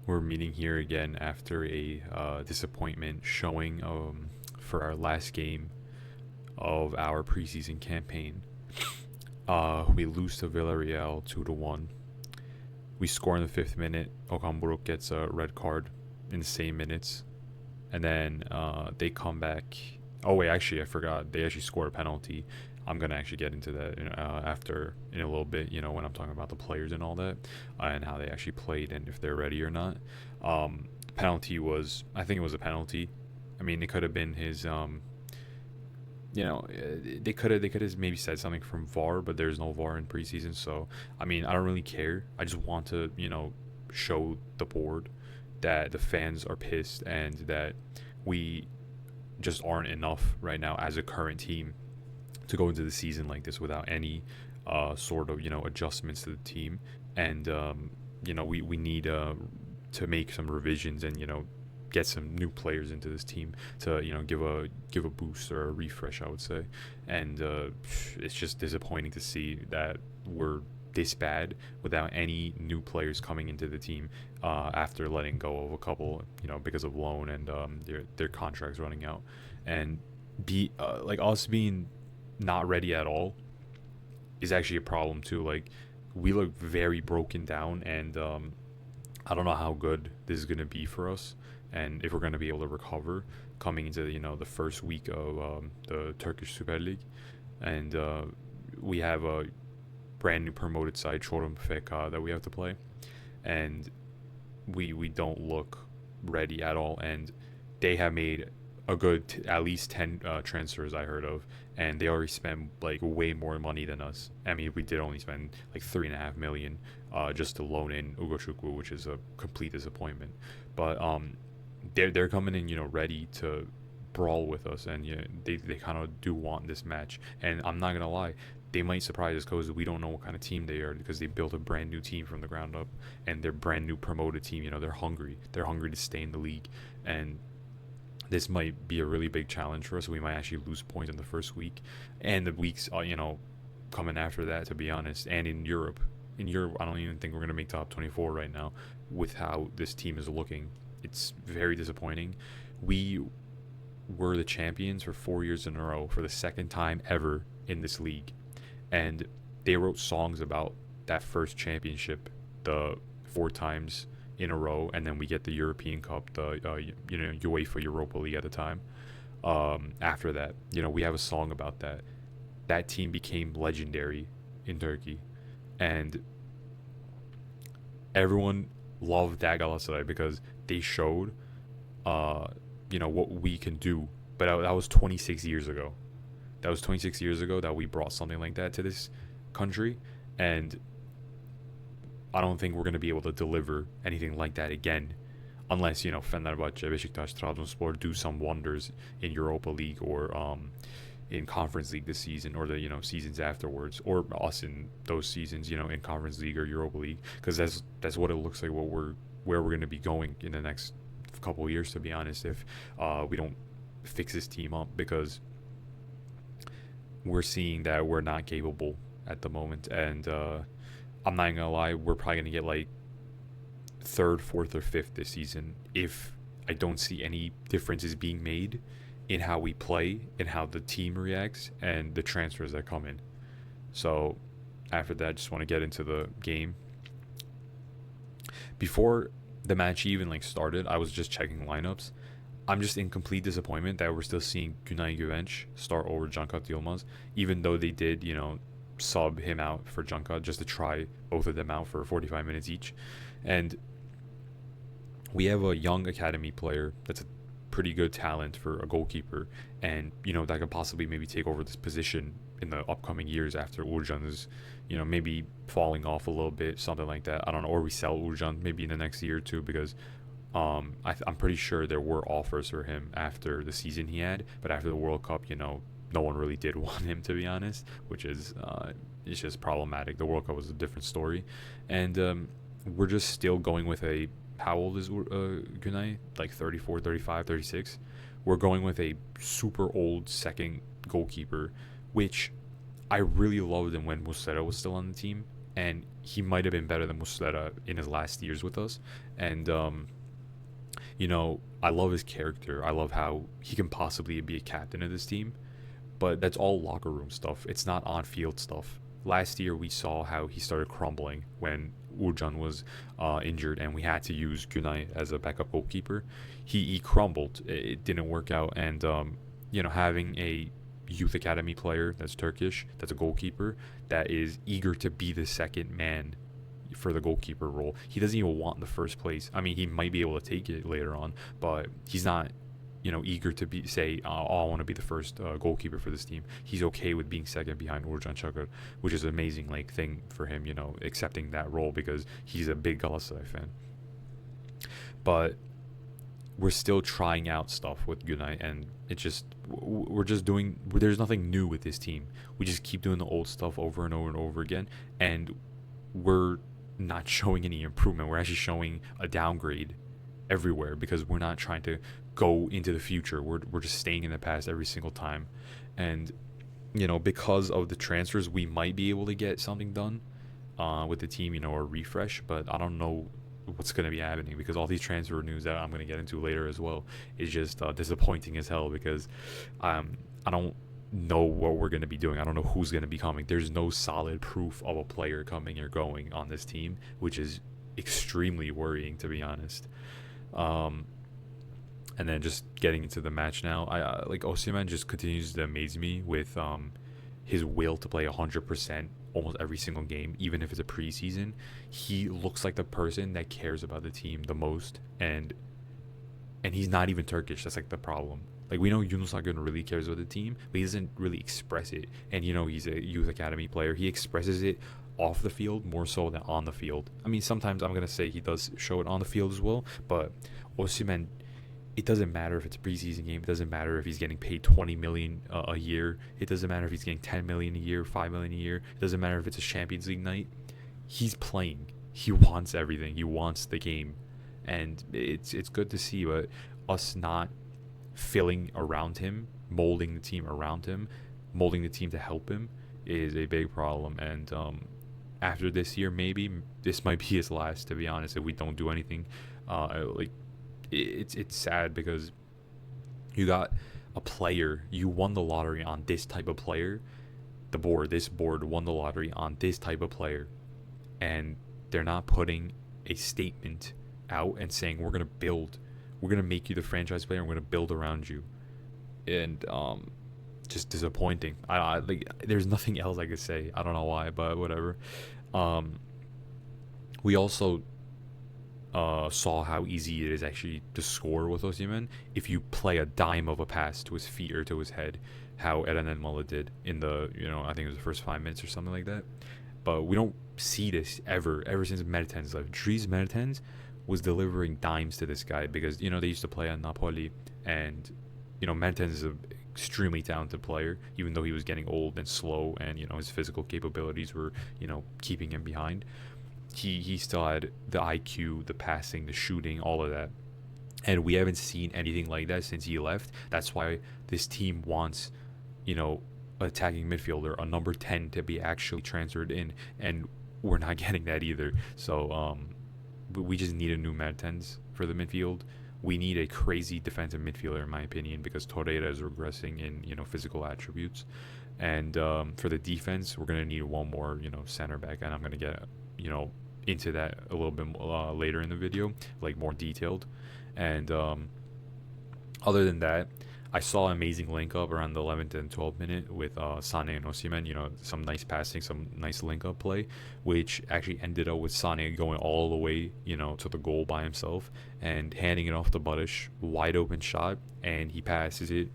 We're meeting here again after a disappointment showing for our last game of our preseason campaign. We lose to Villarreal 2-1. We score in the 5th minute. Okamburuk gets a red card in the same minutes, and then they come back. Oh wait, actually I forgot. They actually scored a penalty. I'm gonna actually get into that after in a little bit. When I'm talking about the players and all that, and how they actually played and if they're ready or not. Penalty was, I think it was a penalty. I mean, it could have been his. They could have maybe said something from VAR, but there's no VAR in preseason. So I mean, I don't really care. I just want to show the board that the fans are pissed and that we just aren't enough right now as a current team to go into the season like this without any sort of adjustments to the team. And we need to make some revisions and get some new players into this team to give a boost or a refresh, I would say. And it's just disappointing to see that we're this bad without any new players coming into the team after letting go of a couple because of loan and their contracts running out. And be like us being not ready at all is actually a problem too. Like, we look very broken down, and I don't know how good this is going to be for us and if we're going to be able to recover coming into the first week of the Turkish Super League. And we have a brand new promoted side, Çorum FK, that we have to play, and we don't look ready at all. And they have made a good at least 10 transfers I heard of, and they already spent like way more money than us. I mean, we did only spend like 3.5 million just to loan in Ugochukwu, which is a complete disappointment. But they're coming in ready to brawl with us, and they kind of do want this match. And I'm not gonna lie, they might surprise us because we don't know what kind of team they are, because they built a brand new team from the ground up, and they're brand new promoted team. They're hungry to stay in the league, and this might be a really big challenge for us. We might actually lose points in the first week and the weeks coming after that, to be honest. And in Europe, I don't even think we're going to make top 24 right now with how this team is looking. It's very disappointing. We were the champions for 4 years in a row for the second time ever in this league, and they wrote songs about that first championship, the 4 times in a row, and then we get the European Cup, the UEFA Europa League at the time. After that, we have a song about that. That team became legendary in Turkey, and everyone loved that Galatasaray because they showed, what we can do. But that was 26 years ago. That was 26 years ago that we brought something like that to this country, and I don't think we're going to be able to deliver anything like that again unless, Fenerbahce, Beşiktaş, Trabzonspor do some wonders in Europa League or in Conference League this season, or the, seasons afterwards, or us in those seasons, in Conference League or Europa League, because that's what it looks like, where we're going to be going in the next couple of years, to be honest, if we don't fix this team up, because we're seeing that we're not capable at the moment. And I'm not gonna lie, we're probably gonna get like 3rd, 4th, or 5th this season if I don't see any differences being made in how we play and how the team reacts and the transfers that come in. So after that, I just want to get into the game. Before the match even started, I was just checking lineups. I'm just in complete disappointment that we're still seeing Günay Güvenç start over Cankat Yılmaz, even though they did, sub him out for Cankat just to try both of them out for 45 minutes each. And we have a young academy player that's a pretty good talent for a goalkeeper, and that could possibly maybe take over this position in the upcoming years after Urcan is maybe falling off a little bit, something like that. I don't know, or we sell Urcan maybe in the next year or two, because I'm pretty sure there were offers for him after the season he had, but after the World Cup, no one really did want him, to be honest, which is it's just problematic. The World Cup was a different story, and we're just still going with a, how old is Günay? Like 34, 35, 36. We're going with a super old second goalkeeper, which I really loved him when Muslera was still on the team, and he might have been better than Muslera in his last years with us. And I love his character. I love how he can possibly be a captain of this team, but that's all locker room stuff. It's not on field stuff. Last year, we saw how he started crumbling when Urcan was injured, and we had to use Günay as a backup goalkeeper. He crumbled. It didn't work out, and having a youth academy player that's Turkish, that's a goalkeeper, that is eager to be the second man for the goalkeeper role. He doesn't even want in the first place. I mean, he might be able to take it later on, but he's not, eager to say, I want to be the first goalkeeper for this team. He's okay with being second behind Urcan Çakır, which is an amazing thing for him, accepting that role because he's a big Galatasaray fan. But we're still trying out stuff with Günay, and there's nothing new with this team. We just keep doing the old stuff over and over and over again, and we're not showing any improvement. We're actually showing a downgrade everywhere because we're not trying to go into the future. We're just staying in the past every single time. And because of the transfers, we might be able to get something done with the team, a refresh, but I don't know what's going to be happening because all these transfer news that I'm going to get into later as well is just disappointing as hell because I don't know what we're going to be doing. I don't know who's going to be coming. There's no solid proof of a player coming or going on this team, which is extremely worrying, to be honest. And then just getting into the match now, I Osimhen just continues to amaze me with his will to play 100% almost every single game, even if it's a preseason. He looks like the person that cares about the team the most, and he's not even Turkish. That's the problem. We know Yunus Akgün really cares about the team, but he doesn't really express it. And he's a youth academy player. He expresses it off the field more so than on the field. I mean, sometimes I'm gonna say he does show it on the field as well, but Osimhen, it doesn't matter if it's a preseason game. It doesn't matter if he's getting paid 20 million a year. It doesn't matter if he's getting 10 million a year, 5 million a year. It doesn't matter if it's a Champions League night. He's playing. He wants everything. He wants the game, and it's good to see. But us not filling around him, molding the team around him, molding the team to help him is a big problem. And after this year, maybe this might be his last, to be honest, if we don't do anything. It's sad because you got a player, you won the lottery on this type of player. This board won the lottery on this type of player, and they're not putting a statement out and saying we're gonna make you the franchise player, and we're gonna build around you. And just disappointing. I there's nothing else I could say. I don't know why, but whatever. We also saw how easy it is actually to score with Osimhen if you play a dime of a pass to his feet or to his head, how Eren Elmalı did in the I think it was the first 5 minutes or something like that. But we don't see this ever since Mertens left. Dries Mertens was delivering dimes to this guy because they used to play at Napoli, and Mertens is an extremely talented player, even though he was getting old and slow, and his physical capabilities were keeping him behind. He still had the IQ, the passing, the shooting, all of that. And we haven't seen anything like that since he left. That's why this team wants, attacking midfielder, a number 10 to be actually transferred in. And we're not getting that either. So we just need a new Mertens for the midfield. We need a crazy defensive midfielder, in my opinion, because Torreira is regressing in, physical attributes. And for the defense, we're going to need one more, center back. And I'm going to get, into that a little bit later in the video, more detailed. And other than that, I saw an amazing link up around the 11th and 12th minute with Sané and Osimhen. Some nice passing, some nice link up play, which actually ended up with Sané going all the way, to the goal by himself and handing it off to Barış, wide open shot, and he passes it.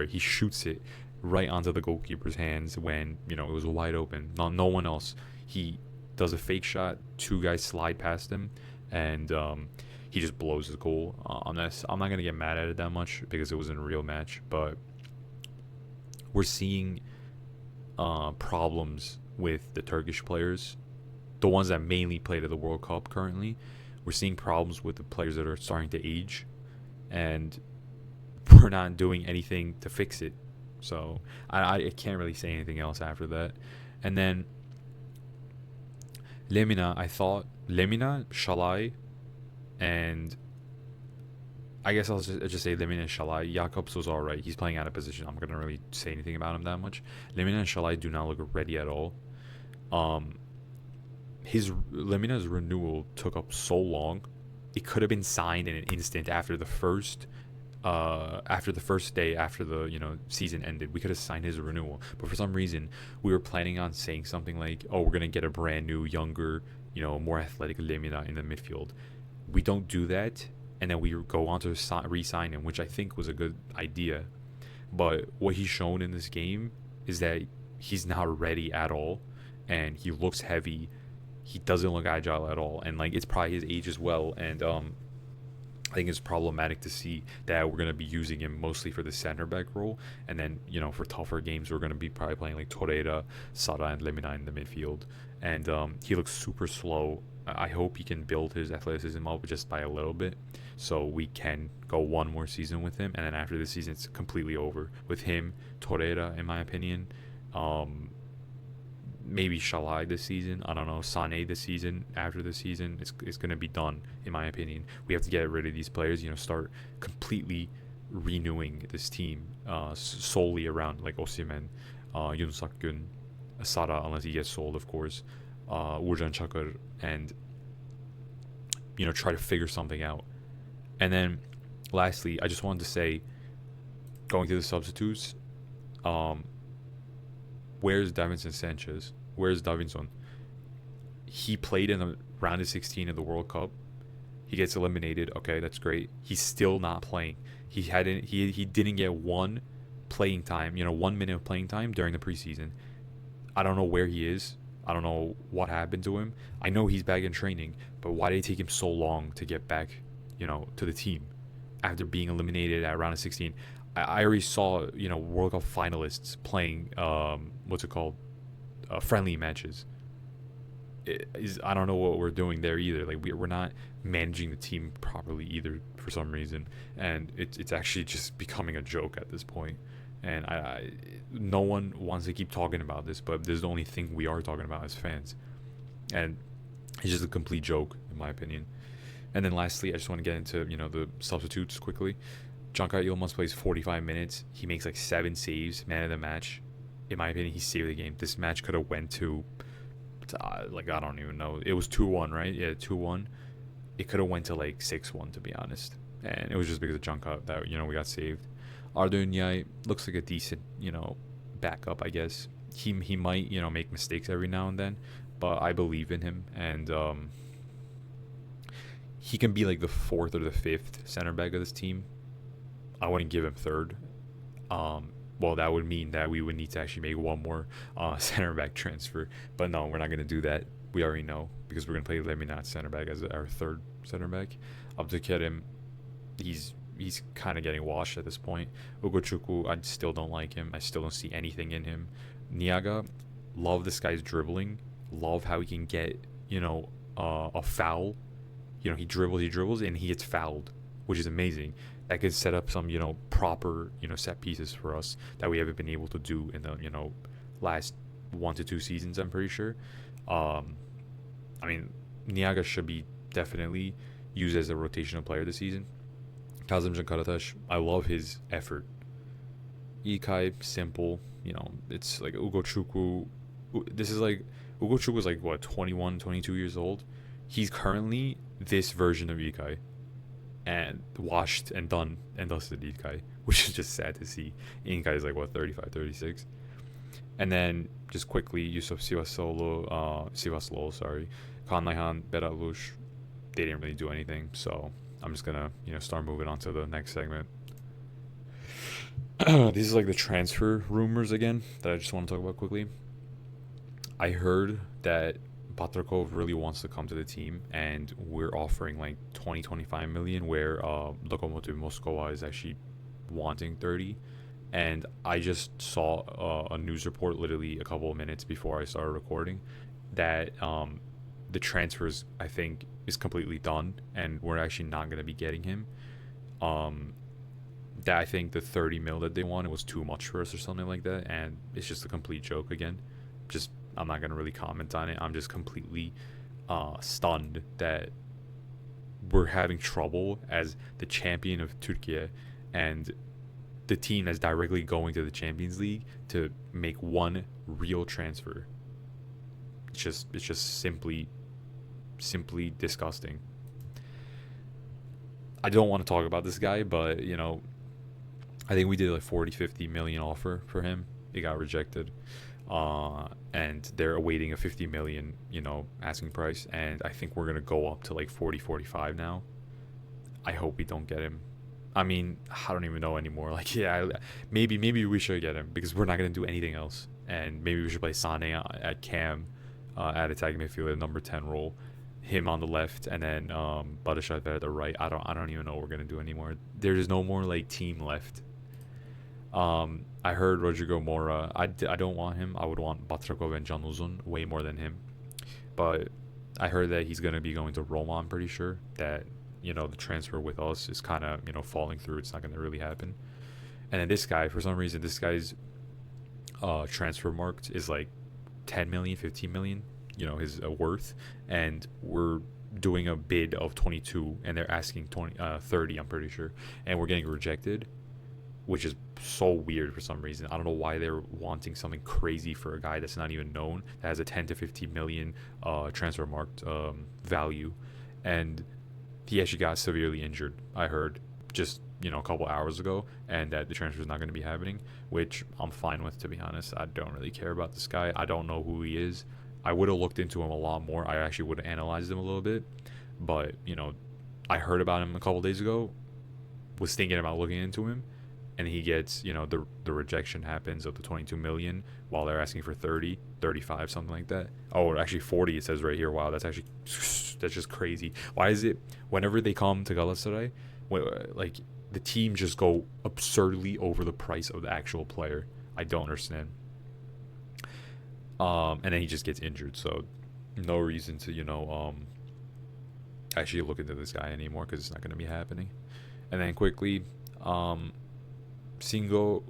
He shoots it right onto the goalkeeper's hands when it was wide open. No one else. He does a fake shot, 2 guys slide past him, and he just blows the goal. I'm not going to get mad at it that much because it wasn't a real match, but we're seeing problems with the Turkish players, the ones that mainly played at the World Cup currently. We're seeing problems with the players that are starting to age, and we're not doing anything to fix it. So I can't really say anything else after that. And then Lemina, I thought Lemina, Shalai, and I guess I'll just say Lemina and Shalai. Jakobs was alright. He's playing out of position. I'm gonna really say anything about him that much. Lemina and Shalai do not look ready at all. Um, his Lemina's renewal took up so long. It could have been signed in an instant after the first day after the season ended. We could have signed his renewal, but for some reason we were planning on saying something like, "Oh, we're gonna get a brand new, younger, more athletic Lemina in the midfield." We don't do that, and then we go on to re-sign him, which I think was a good idea. But what he's shown in this game is that he's not ready at all, and he looks heavy. He doesn't look agile at all, and like it's probably his age as well. And I think it's problematic to see that we're gonna be using him mostly for the center back role, and then for tougher games we're gonna be probably playing like Torreira, Sara, and Lemina in the midfield. And he looks super slow. I hope he can build his athleticism up just by a little bit, so we can go one more season with him, and then after this season it's completely over with him, Torreira, in my opinion. Maybe Shalai this season. I don't know. Sane this season. After the season, it's going to be done, in my opinion. We have to get rid of these players, start completely renewing this team solely around like Osimhen, Yoon Suk-gun, Sara, unless he gets sold, of course, Urjan Chakar, and, try to figure something out. And then, lastly, I just wanted to say, going to the substitutes, where's Davinson Sanchez? Where's Davinson? He played in the round of 16 of the World Cup. He gets eliminated. Okay, that's great. He's still not playing. He didn't get one playing time, 1 minute of playing time during the preseason. I don't know where he is. I don't know what happened to him. I know he's back in training, but why did it take him so long to get back, to the team after being eliminated at round of 16? I already saw, World Cup finalists playing, friendly matches. I don't know what we're doing there either. Like we're not managing the team properly either for some reason, and it's actually just becoming a joke at this point. And no one wants to keep talking about this, but this is the only thing we are talking about as fans, and it's just a complete joke in my opinion. And then lastly, I just want to get into the substitutes quickly. Cankay Yilmaz plays 45 minutes. He makes like 7 saves, man of the match. In my opinion, he saved the game. This match could have went to I don't even know. It was 2-1, right? Yeah, 2-1. It could have went to like 6-1, to be honest. And it was just because of Cankay that we got saved. Arda Ünyay looks like a decent backup, I guess. He might make mistakes every now and then, but I believe in him, and he can be like the 4th or the 5th center back of this team. I wouldn't give him 3rd. Well, that would mean that we would need to actually make one more center back transfer. But no, we're not going to do that. We already know, because we're going to play Lemina at center back as our 3rd center back. Abdülkerim, he's kind of getting washed at this point. Ugochukwu, I still don't like him. I still don't see anything in him. Niaga, love this guy's dribbling. Love how he can get, a foul. He dribbles, and he gets fouled, which is amazing. That could set up some, proper, set pieces for us that we haven't been able to do in the, last 1 to 2 seasons, I'm pretty sure. I mean, Niaga should be definitely used as a rotational player this season. Kazımcan Karataş, I love his effort. İlkay, simple, it's like Ugochukwu. Ugochukwu was like, what, 21, 22 years old? He's currently this version of İlkay, and washed and done and dusted İlkay, which is just sad to see. İlkay is like, what, 35, 36? And then, just quickly, Yusuf Sivaslı, sorry, Kaan Ayhan, Berat Lush, they didn't really do anything, so I'm just gonna, start moving on to the next segment. These are like the transfer rumors again that I just want to talk about quickly. I heard that Batrokov really wants to come to the team, and we're offering like 20-25 million, where Lokomotiv Moscow is actually wanting 30. And I just saw a news report literally a couple of minutes before I started recording that the transfers, I think, is completely done, and we're actually not going to be getting him. That I think the 30 mil that they wanted was too much for us or something like that, and it's just a complete joke again. I'm not going to really comment on it. I'm just completely stunned that we're having trouble as the champion of Turkey and the team that's directly going to the Champions League to make one real transfer. It's just simply disgusting. I don't want to talk about this guy, but I think we did like 40, 50 million offer for him. It got rejected. And they're awaiting a 50 million, asking price. And I think we're going to go up to like 40, 45 now. I hope we don't get him. I mean, I don't even know anymore. Like, yeah, maybe we should get him because we're not going to do anything else. And maybe we should play Sane at Cam, at attacking midfielder, number 10 role. Him on the left, and then Barışalper at the right. I don't even know what we're going to do anymore. There's no more like team left. I heard Rodrigo Mora. I don't want him. I would want Batrakov and Can Uzun way more than him. But I heard that he's going to be going to Roma. I'm pretty sure that the transfer with us is kind of falling through. It's not going to really happen. And then this guy, for some reason, this guy's transfer marked is like 10 million, 15 million. His worth, and we're doing a bid of 22, and they're asking 30. I'm pretty sure, and we're getting rejected, which is so weird for some reason. I don't know why they're wanting something crazy for a guy that's not even known, that has a 10 to 15 million transfer marked value, and he actually got severely injured. I heard just a couple hours ago, and that the transfer is not going to be happening, which I'm fine with, to be honest. I don't really care about this guy. I don't know who he is. I would have looked into him a lot more. I actually would have analyzed him a little bit, but I heard about him a couple days ago, was thinking about looking into him, and he gets the rejection happens of the 22 million while they're asking for 30, 35, something like that. Oh, actually 40 it says right here. Wow, that's just crazy. Why is it whenever they come to Galatasaray, like the team just go absurdly over the price of the actual player? I don't understand. And then he just gets injured, so no reason to actually look into this guy anymore because it's not going to be happening. And then quickly, Singo,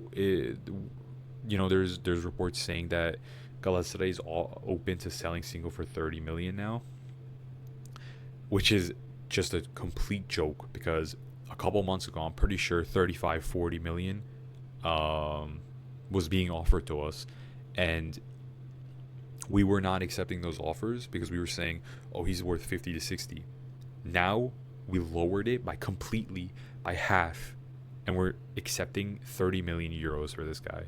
there's reports saying that Galatasaray is all open to selling Singo for 30 million now, which is just a complete joke because a couple months ago, I'm pretty sure 35, 40 million was being offered to us, and we were not accepting those offers because we were saying, oh, he's worth 50 to 60. Now we lowered it by half, and we're accepting 30 million euros for this guy.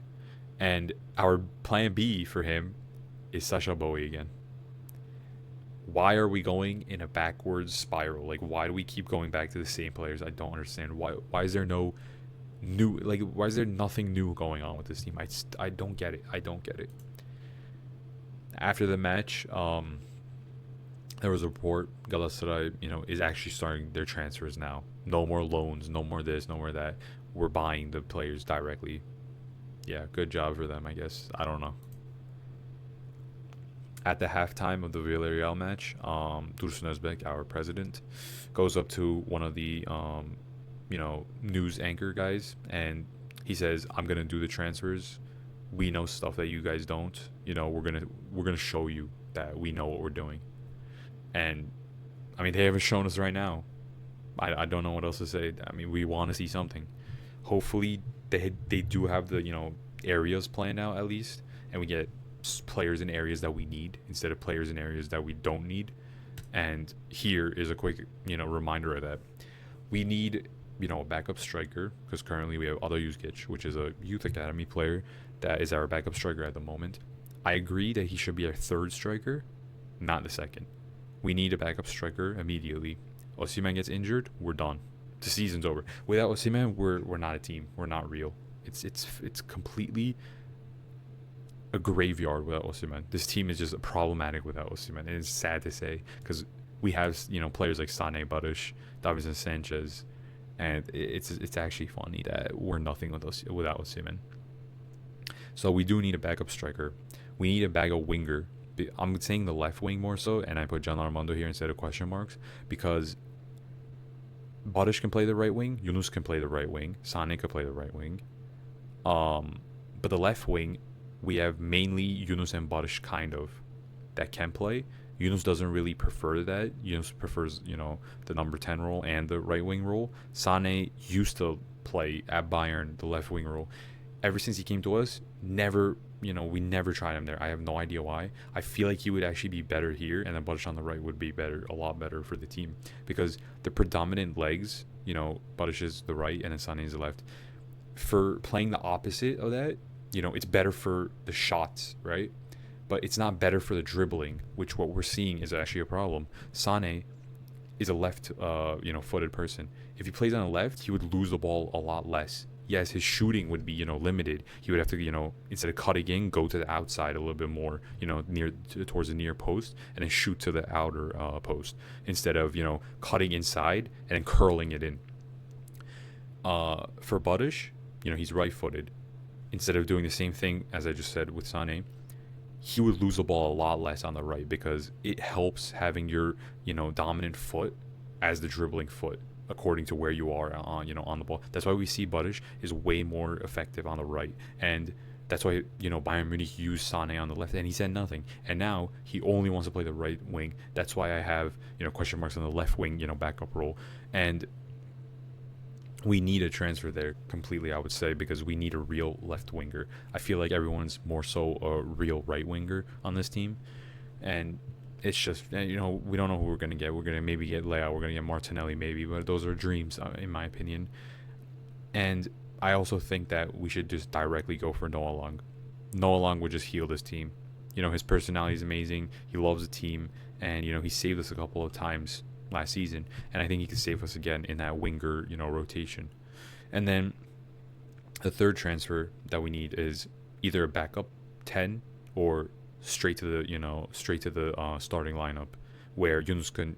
And our plan B for him is Sasha Bowie again. Why are we going in a backwards spiral? Like, why do we keep going back to the same players? I don't understand. Why is there no new, like, why is there nothing new going on with this team? I don't get it. I don't get it. After the match, there was a report Galatasaray, is actually starting their transfers now. No more loans, no more this, no more that. We're buying the players directly. Yeah, good job for them, I guess. I don't know. At the halftime of the Villarreal match, Dursun Özbek, our president, goes up to one of the news anchor guys, and he says, "I'm gonna do the transfers. We know stuff that you guys don't. We're gonna show you that we know what we're doing." And I mean, they haven't shown us right now. I don't know what else to say. I mean, we want to see something. Hopefully, they do have the areas planned out at least, and we get players in areas that we need instead of players in areas that we don't need. And here is a quick reminder of that. We need a backup striker because currently we have Ada Yüzgeç, which is a youth academy player that is our backup striker at the moment. I agree that he should be our third striker, not the second. We need a backup striker immediately. Osimhen gets injured, we're done. The season's over. Without Osimhen, we're not a team. We're not real. It's completely a graveyard without Osimhen. This team is just problematic without Osimhen, and it's sad to say because we have players like Sane, Barış, Davinson Sanchez, and it's actually funny that we're nothing without Osimhen. So we do need a backup striker. We need a backup winger. I'm saying the left wing more so, and I put Can Armando here instead of question marks because Barış can play the right wing, Yunus can play the right wing, Sane can play the right wing. But the left wing, we have mainly Yunus and Barış kind of that can play, Yunus doesn't really prefer that. Yunus prefers, the number 10 role and the right wing role. Sane used to play at Bayern the left wing role. Ever since he came to us, never, we never tried him there. I have no idea why. I feel like he would actually be better here, and then Badish on the right would be better, a lot better for the team, because the predominant legs, Badish is the right and then Sane is the left. For playing the opposite of that, it's better for the shots, right? But it's not better for the dribbling, which what we're seeing is actually a problem. Sane is a left, footed person. If he plays on the left, he would lose the ball a lot less. Yes, his shooting would be, limited. He would have to, instead of cutting in, go to the outside a little bit more, towards the near post, and then shoot to the outer post instead of, cutting inside and then curling it in. For Badish, he's right-footed. Instead of doing the same thing as I just said with Sane, he would lose the ball a lot less on the right, because it helps having your, dominant foot as the dribbling foot, according to where you are on the ball. That's why we see Badish is way more effective on the right, and that's why Bayern Munich used Sane on the left, and he said nothing. And now he only wants to play the right wing. That's why I have question marks on the left wing backup role, and we need a transfer there completely, I would say, because we need a real left winger. I feel like everyone's more so a real right winger on this team, and it's just, we don't know who we're going to get. We're going to maybe get Leao, we're going to get Martinelli maybe, but those are dreams, in my opinion. And I also think that we should just directly go for Noah Long. Noah Long would just heal this team. His personality is amazing. He loves the team, and, he saved us a couple of times last season, and I think he could save us again in that winger, rotation. And then the third transfer that we need is either a backup 10 or straight to the starting lineup, where Yunus can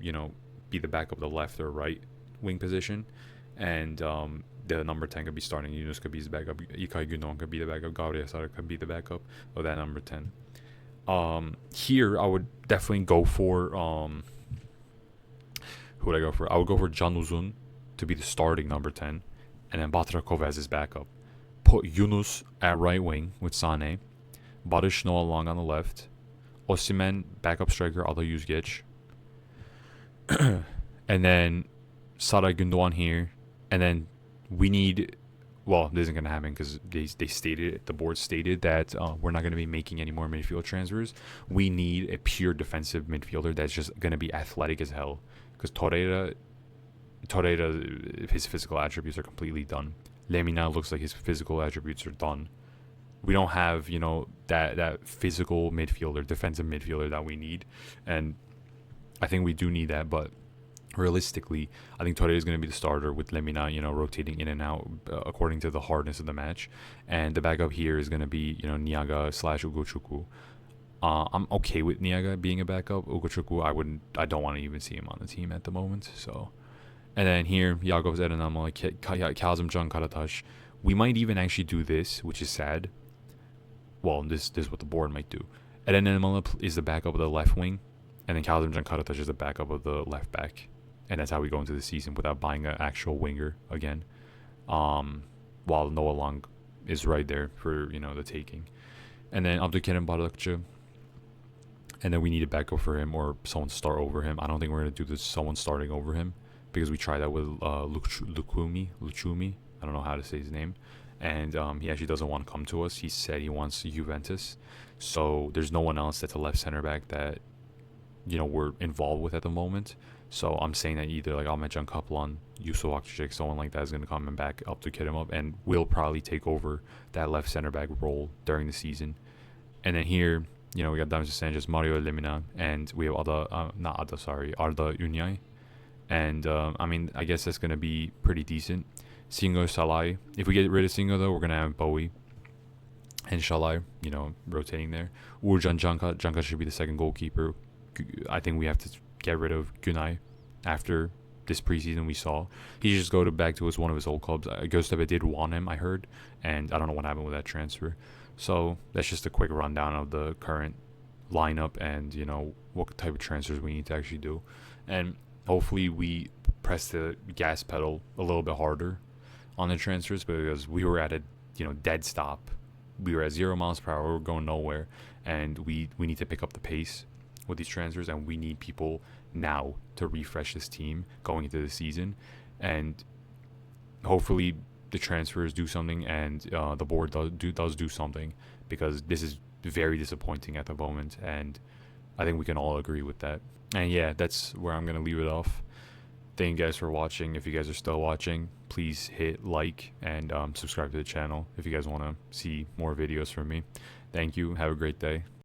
be the backup of the left or right wing position, and the number 10 could be starting. Yunus could be his backup. Ilkay Gündoğan could be the backup. Galatasaray could be the backup of that number 10. Here I would definitely go for who would I go for? I would go for Can Uzun to be the starting number 10, and then Batrakov as his backup. Put Yunus at right wing with Sane, Barış Noah Long on the left, Osimhen backup striker Ada Yüzgeç, and then Saray Gündoğan here, and then we need. Well, this isn't going to happen because the board stated that we're not going to be making any more midfield transfers. We need a pure defensive midfielder that's just going to be athletic as hell. Because Torreira, his physical attributes are completely done. Lemina looks like his physical attributes are done. We don't have, that physical midfielder, defensive midfielder that we need. And I think we do need that, but realistically, I think Torreira is going to be the starter with Lemina, rotating in and out according to the hardness of the match. And the backup here is going to be, Niaga / Ugochukwu. I'm okay with Niaga being a backup. Ugochukwu, I don't want to even see him on the team at the moment. So, and then here, Yagov Erenamo, Kazımcan Karataş. We might even actually do this, which is sad. Well, this is what the board might do. Erenamo is the backup of the left wing, and then Kazımcan Karataş is the backup of the left back. And that's how we go into the season without buying an actual winger again. While Noah Long is right there for, the taking. And then Abdülkerim Bardakçı. And then we need a backup for him or someone start over him. I don't think we're going to do this someone starting over him, because we tried that with Lucumi. I don't know how to say his name. And he actually doesn't want to come to us. He said he wants Juventus. So there's no one else that's a left center back that, we're involved with at the moment. So I'm saying that either like Ahmetcan Kaplan, Yusuf Akçiçek, someone like that is going to come and back up to kid him up, and will probably take over that left center back role during the season. And then here, we got Davinson Sanchez, Mario Lemina, and we have Arda Ünyay. And I guess that's going to be pretty decent. Singo, Salai. If we get rid of Singo, though, we're going to have Bowie and Shalai, rotating there. Uğurcan Canka should be the second goalkeeper. I think we have to get rid of Günay after this preseason we saw. He should just go back to one of his old clubs. Göztepe did want him, I heard, and I don't know what happened with that transfer. So that's just a quick rundown of the current lineup and, what type of transfers we need to actually do. And hopefully we press the gas pedal a little bit harder on the transfers, because we were at a, dead stop. We were at 0 miles per hour. We were going nowhere, and we need to pick up the pace. with these transfers, and we need people now to refresh this team going into the season. And hopefully the transfers do something, and the board does do something, because this is very disappointing at the moment, and I think we can all agree with that. And yeah, that's where I'm gonna leave it off. Thank you guys for watching. If you guys are still watching, please hit like and subscribe to the channel if you guys want to see more videos from me. Thank you. Have a great day.